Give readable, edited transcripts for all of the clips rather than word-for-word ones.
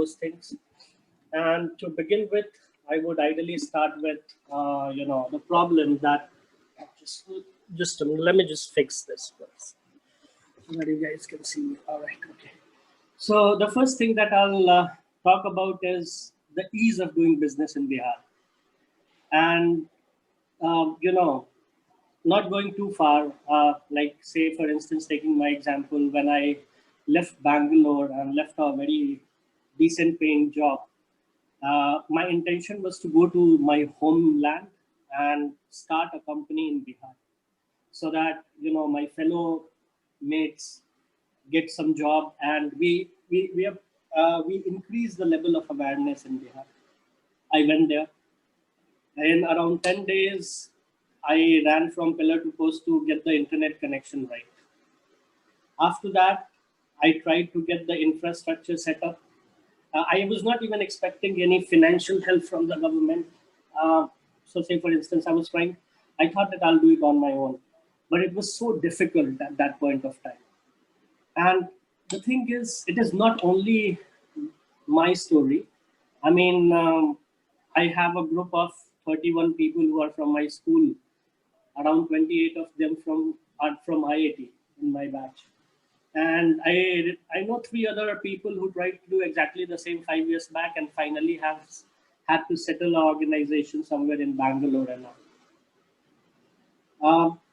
those things. And to begin with, I would ideally start with, the problem that just let me just fix this first so that you guys can see me. All right, okay. So the first thing that I'll talk about is the ease of doing business in Bihar. And, not going too far, like say, for instance, taking my example, when I left Bangalore and left a very decent paying job, my intention was to go to my homeland and start a company in Bihar so that, my fellow mates get some job, and we increase the level of awareness in Bihar. I went there. In around 10 days, I ran from pillar to post to get the internet connection right. After that, I tried to get the infrastructure set up. I was not even expecting any financial help from the government. So, say for instance, I thought that I'll do it on my own, but it was so difficult at that point of time. And the thing is, it is not only my story. I mean, I have a group of 31 people who are from my school. Around 28 of them are from IIT in my batch. And I know three other people who tried to do exactly the same 5 years back and finally have had to settle our organization somewhere in Bangalore and all.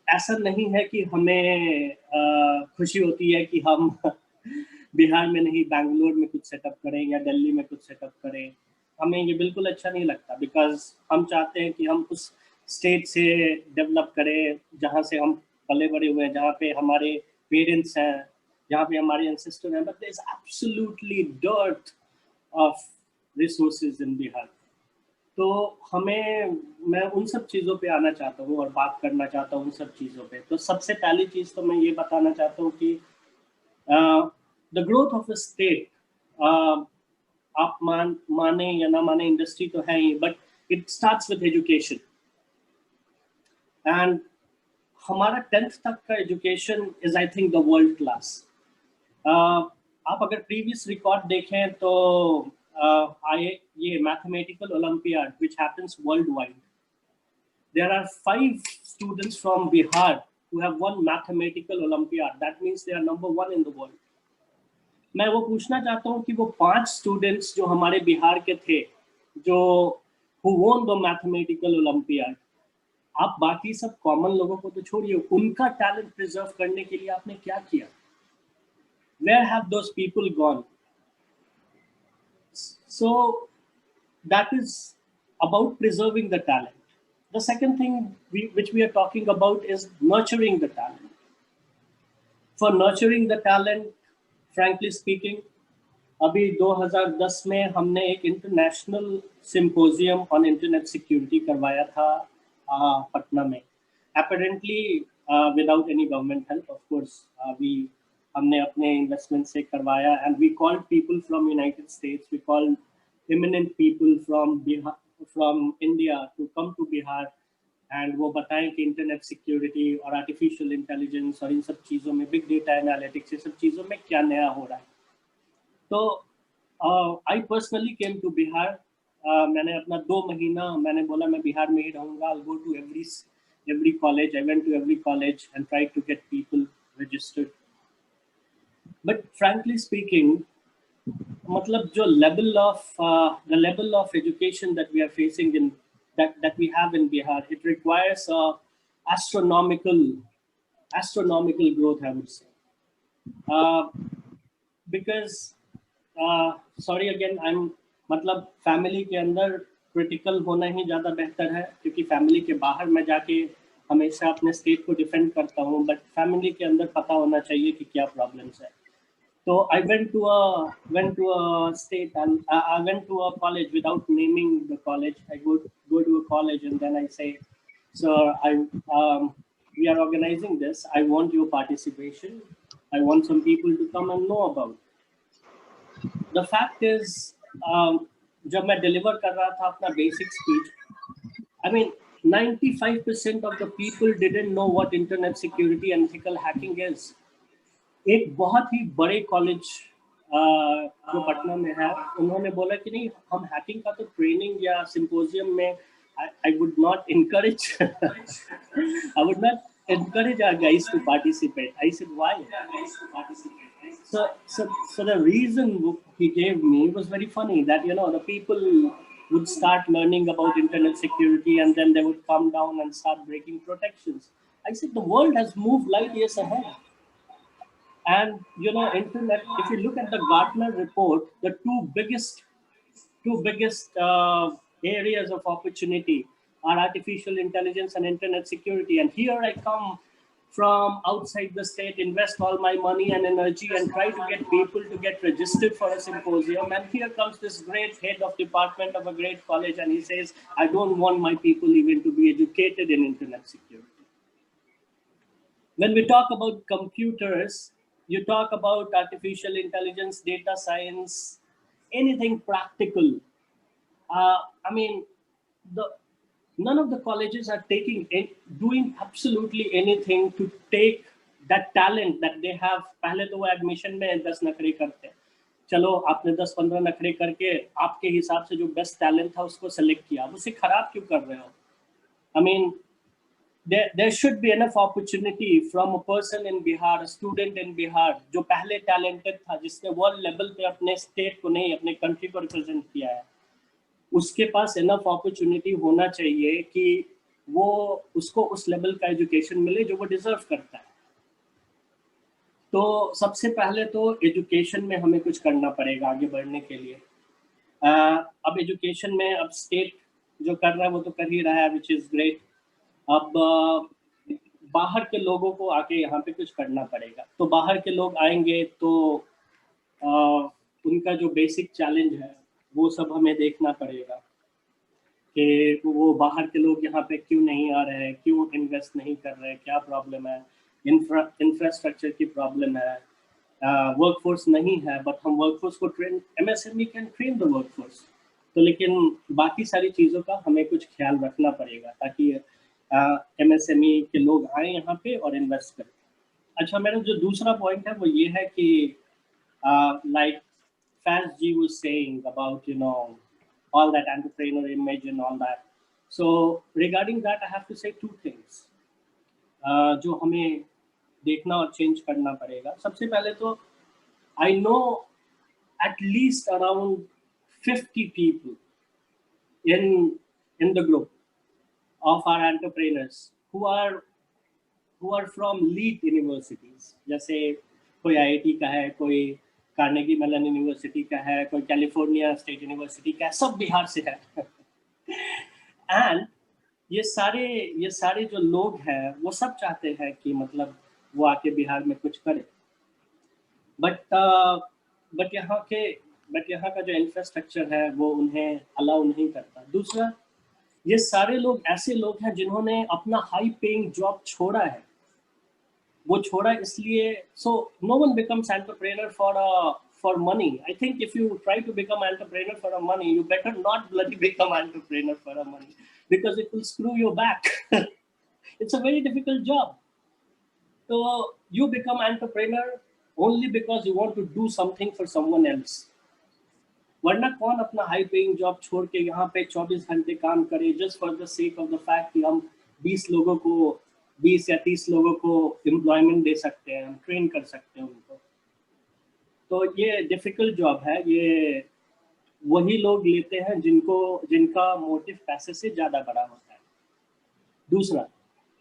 ऐसा नहीं है कि हमें खुशी होती है कि हम बिहार में नहीं बैंगलोर में कुछ सेटअप करें या दिल्ली में कुछ सेटअप करें. हमें ये बिल्कुल अच्छा नहीं लगता, बिकॉज हम चाहते हैं कि हम उस स्टेट से डेवलप करें जहाँ से हम पले बड़े हुए हैं, जहाँ पे हमारे पेरेंट्स हैं, जहाँ पे हमारे एंसेस्टर हैं. But there is absolutely dirt of resources in Bihar. तो मैं उन सब चीज़ों पे आना चाहता हूँ और बात करना चाहता हूँ उन सब चीज़ों पे. तो सबसे पहली चीज़ तो मैं ये बताना चाहता हूँ कि the growth of a state, आप माने या ना माने, इंडस्ट्री तो है ही, but it starts with education. And हमारा 10th तक का education is, I think, the world class. आप अगर प्रीवियस रिकॉर्ड देखें तो ये mathematical olympiad which happens worldwide, there are 5 students from Bihar who have won mathematical olympiad. That means they are number 1 in the world. मैं वो पूछना चाहता हूँ कि वो 5 स्टूडेंट्स जो हमारे बिहार के थे, जो who won the mathematical olympiad, आप बाकी सब कॉमन लोगों को तो छोड़िए, उनका टैलेंट प्रिजर्व करने के लिए आपने क्या किया? Where have those people gone? So that is about preserving the talent. The second thing which we are talking about is nurturing the talent. For nurturing the talent, frankly speaking, अभी 2010 में हमने एक international symposium on internet security करवाया था पटना में. Apparently without any government help, of course. हमने अपने investment से करवाया, and we called people from United States, we called eminent people from Bihar, from India to come to Bihar, and वो बताएं कि इंटरनेट सिक्योरिटी और आर्टिफिशियल इंटेलिजेंस और इन सब चीज़ों में, बिग डेटा एनालिटिक्स, ये सब चीज़ों में क्या नया हो रहा है. तो I personally came to Bihar. मैंने अपना 2 महीना मैंने बोला मैं बिहार में ही रहूँगा. I'll go to every college. I went to every college and tried to get people registered. But frankly speaking, मतलब जो the level of education that we are facing in that we have in Bihar, it requires astronomical growth, I would say. Because sorry again, मतलब family के अंदर critical होना ही ज़्यादा बेहतर है, क्योंकि फैमिली के बाहर मैं जाके हमेशा अपने स्टेट को डिफेंड करता हूँ, बट फैमिली के अंदर पता होना चाहिए कि क्या प्रॉब्लम्स है. So I went to a state, and I went to a college without naming the college. I go to a college and then I say, sir, we are organizing this. I want your participation. I want some people to come and know about it. The fact is, जब मैं deliver कर रहा था अपना basic speech, I mean, 95% of the people didn't know what internet security and ethical hacking is. एक बहुत ही बड़े college जो पटना में है, उन्होंने बोला कि नहीं, हम हैकिंग का तो ट्रेनिंग या सिंपोजियम में I would not encourage I would not encourage our guys to participate. I said, why? So the reason he gave me was very funny, that the people would start learning about internet security and then they would come down and start breaking protections. I said, the world has moved light years ahead. And internet, if you look at the Gartner report, the two biggest areas of opportunity are artificial intelligence and internet security. And here I come from outside the state, invest all my money and energy and try to get people to get registered for a symposium. And here comes this great head of department of a great college, and he says, I don't want my people even to be educated in internet security. When we talk about computers, you talk about artificial intelligence, data science, anything practical. I mean, none of the colleges are doing absolutely anything to take that talent that they have. पहले तो वो admission में 10 नखरे करते हैं, चलो आपने 10-15 नखरे करके आपके हिसाब से जो बेस्ट टैलेंट था उसको सेलेक्ट किया, उसे खराब क्यों कर रहे हो? I mean, there should be enough opportunity from a person in Bihar, a student in Bihar, जो पहले talented था, जिसने वर्ल्ड लेवल पे अपने स्टेट को नहीं अपने कंट्री को रिप्रेजेंट किया है, उसके पास enough opportunity होना चाहिए कि वो उसको उस लेवल का एजुकेशन मिले जो वो डिजर्व करता है. तो सबसे पहले तो एजुकेशन में हमें कुछ करना पड़ेगा आगे बढ़ने के लिए. अब एजुकेशन में अब स्टेट जो कर रहा है वो तो कर ही रहा है, विच इज ग्रेट. अब बाहर के लोगों को आके यहाँ पे कुछ करना पड़ेगा. तो बाहर के लोग आएंगे तो उनका जो बेसिक चैलेंज है वो सब हमें देखना पड़ेगा कि वो बाहर के लोग यहाँ पे क्यों नहीं आ रहे हैं, क्यों इन्वेस्ट नहीं कर रहे हैं, क्या प्रॉब्लम है. इंफ्रास्ट्रक्चर की प्रॉब्लम है, वर्कफोर्स नहीं है, बट हम वर्कफोर्स को train, MSME can train the workforce. तो लेकिन बाकी सारी चीज़ों का हमें कुछ ख्याल रखना पड़ेगा ताकि MSME के लोग आए यहाँ पे और इन्वेस्ट करें. अच्छा, मेरा जो दूसरा पॉइंट है वो ये है कि like Faz ji was saying about all that entrepreneur image and all that. So regarding that, I have to say two things जो हमें देखना और चेंज करना पड़ेगा. सबसे पहले तो I know at least around 50 people in the group of our entrepreneurs who are from elite universities. जैसे कोई IIT का है, कोई कार्नेगी मेलन यूनिवर्सिटी का है, कोई कैलिफोर्निया स्टेट यूनिवर्सिटी का है, सब बिहार से है. एंड ये सारे जो लोग हैं वो सब चाहते हैं कि मतलब वो आके बिहार में कुछ करे. बट यहाँ का जो इंफ्रास्ट्रक्चर है वो उन्हें अलाउ नहीं करता. दूसरा, ये सारे लोग ऐसे लोग हैं जिन्होंने अपना हाई पेइंग जॉब छोड़ा है. वो छोड़ा इसलिए, so no one becomes entrepreneur for money. I think if you try to become entrepreneur for a money, you better not bloody become entrepreneur for a money, because it will screw you back. It's a very difficult job. So you become entrepreneur only because you want to do something for someone else. वरना कौन अपना high paying job छोड़ के यहाँ पे 24 घंटे काम करे just for the sake of the fact कि हम 20 या 30 लोगों को एम्प्लॉयमेंट दे सकते हैं, हम ट्रेन कर सकते हैं उनको. तो ये डिफिकल्ट जॉब है. ये वही लोग लेते हैं जिनका मोटिव पैसे से ज़्यादा बड़ा होता है. दूसरा,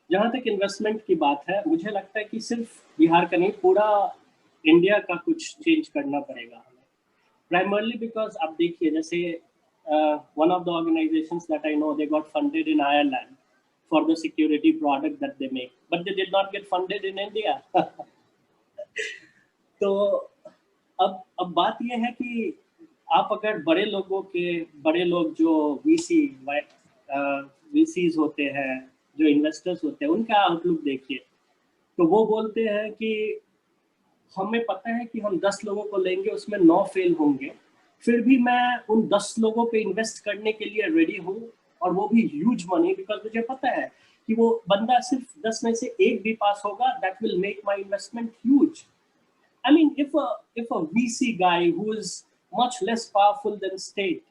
जहाँ तक इन्वेस्टमेंट की बात है, मुझे लगता है कि सिर्फ बिहार का नहीं, पूरा इंडिया का कुछ चेंज करना पड़ेगा हमें. प्राइमरली बिकॉज आप देखिए, जैसे one of the organisations that I know, they got funded in Ireland for the security product that they make, but they did not get funded in India. तो अब बात ये है कि आप अगर बड़े लोग जो VCs होते हैं, जो इन्वेस्टर्स होते हैं, उनका आउटलुक देखिए, तो वो बोलते हैं कि हमें पता है कि हम 10 लोगों को लेंगे, उसमें 9 फेल होंगे, फिर भी मैं उन 10 लोगों पे इन्वेस्ट करने के लिए रेडी हूँ, और वो भी ह्यूज मनी, बिकॉज मुझे पता है कि वो बंदा सिर्फ 10 में से एक भी पास होगा, that will make my investment huge. I mean, if a VC guy who is much less powerful than state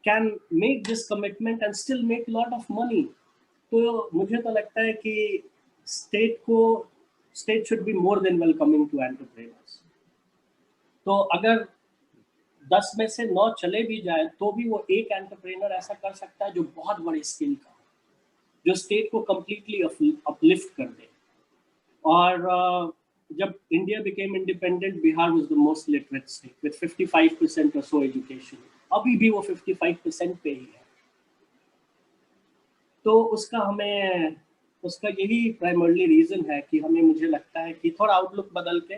can make this commitment and still make a lot of money, तो मुझे तो लगता है कि state should be more than welcoming to entrepreneurs. तो अगर 10 में से 9 चले भी जाए तो भी वो एक एंटरप्रेनर ऐसा कर सकता है जो बहुत बड़े स्केल का, जो स्टेट को कंप्लीटली अपलिफ्ट कर दे. और जब India became independent, Bihar was the most literate state with 55% और सो एजुकेशन. अभी भी वो 55% पे ही है. तो उसका यही प्राइमरली रीजन है कि मुझे लगता है कि थोड़ा आउटलुक बदल के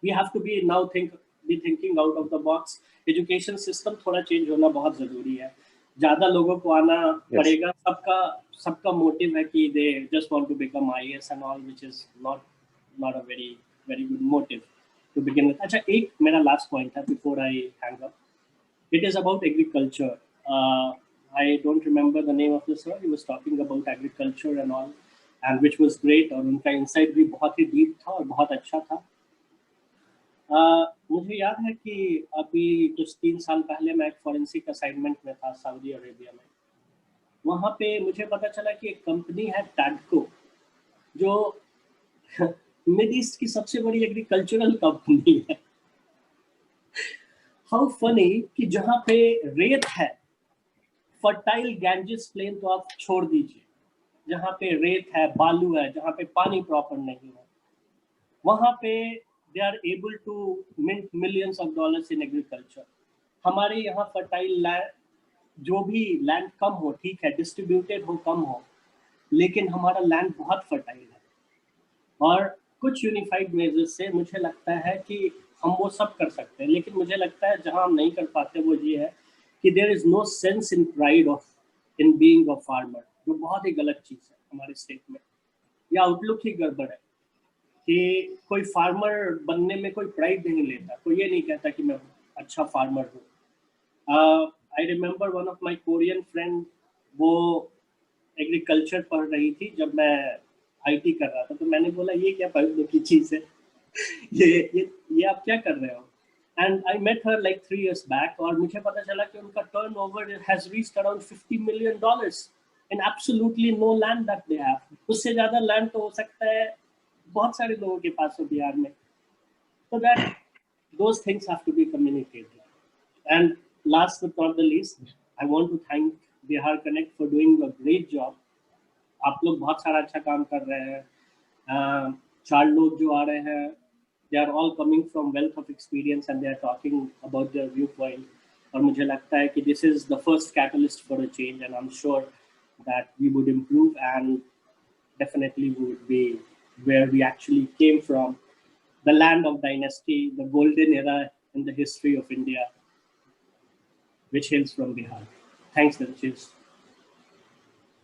we have to be now thinking out of the box. Education system थोड़ा चेंज होना बहुत जरूरी है. ज्यादा लोगों को आना पड़ेगा. सबका मोटिव है कि they just want to become IAS and all, which is not a very good motive to begin with. अच्छा, एक मेरा लास्ट पॉइंट है before I hang up. It is about agriculture. I don't remember the name of the sir. He was talking about agriculture and all, and which was great. और उनका insight भी बहुत ही deep था और बहुत अच्छा था. मुझे याद है कि अभी कुछ 3 साल पहले मैं एक फॉरेंसिक असाइनमेंट में था सऊदी अरेबिया में. वहाँ पे मुझे पता चला कि एक कंपनी है टैडको, जो मिड ईस्ट की सबसे बड़ी एग्रीकल्चरल कंपनी है. हाउ फनी कि जहाँ पे रेत है, फर्टाइल गैंजेस प्लेन तो आप छोड़ दीजिए, जहाँ पे रेत है, बालू है, जहाँ पे पानी प्रॉपर नहीं है, वहाँ पे they are able to mint millions of dollars in agriculture. हमारे यहाँ फर्टाइल लैंड, जो भी लैंड कम हो, ठीक है, डिस्ट्रीब्यूटेड हो, कम हो, लेकिन हमारा लैंड बहुत फर्टाइल है. और कुछ यूनिफाइड मेजर्स से मुझे लगता है कि हम वो सब कर सकते हैं. लेकिन मुझे लगता है जहाँ हम नहीं कर पाते वो ये है कि there is no sense in pride of in being a farmer, जो बहुत ही गलत चीज़ है हमारे स्टेट में. या आउटलुक ही गड़बड़ है कि कोई फार्मर बनने में कोई प्राइड नहीं लेता. कोई ये नहीं कहता कि मैं अच्छा फार्मर हूँ. I remember one of my Korean friend, वो एग्रीकल्चर पढ़ रही थी जब मैं IT कर रहा था. तो मैंने बोला ये क्या फालतू की चीज़ है, ये आप क्या कर रहे हो. And I met her like 3 years back, और मुझे पता चला कि उनका turnover has reached around $50 million in absolutely no land that they have. उससे ज़्यादा land तो हो सकता है बहुत सारे लोगों के पास हो बिहार में. So that those things have to be communicated. And last but not the least, I want to thank Bihar Connect for doing a great job. आप लोग बहुत सारा अच्छा काम कर रहे हैं. 4 लोग जो आ रहे हैं, they are all coming from wealth of experience and they are talking about their viewpoint. और मुझे लगता है कि this is the first catalyst for a change, and I'm sure that we would improve and definitely we would be where we actually came from, the land of dynasty, the golden era in the history of India, which hails from Bihar. Thanks, Cheers.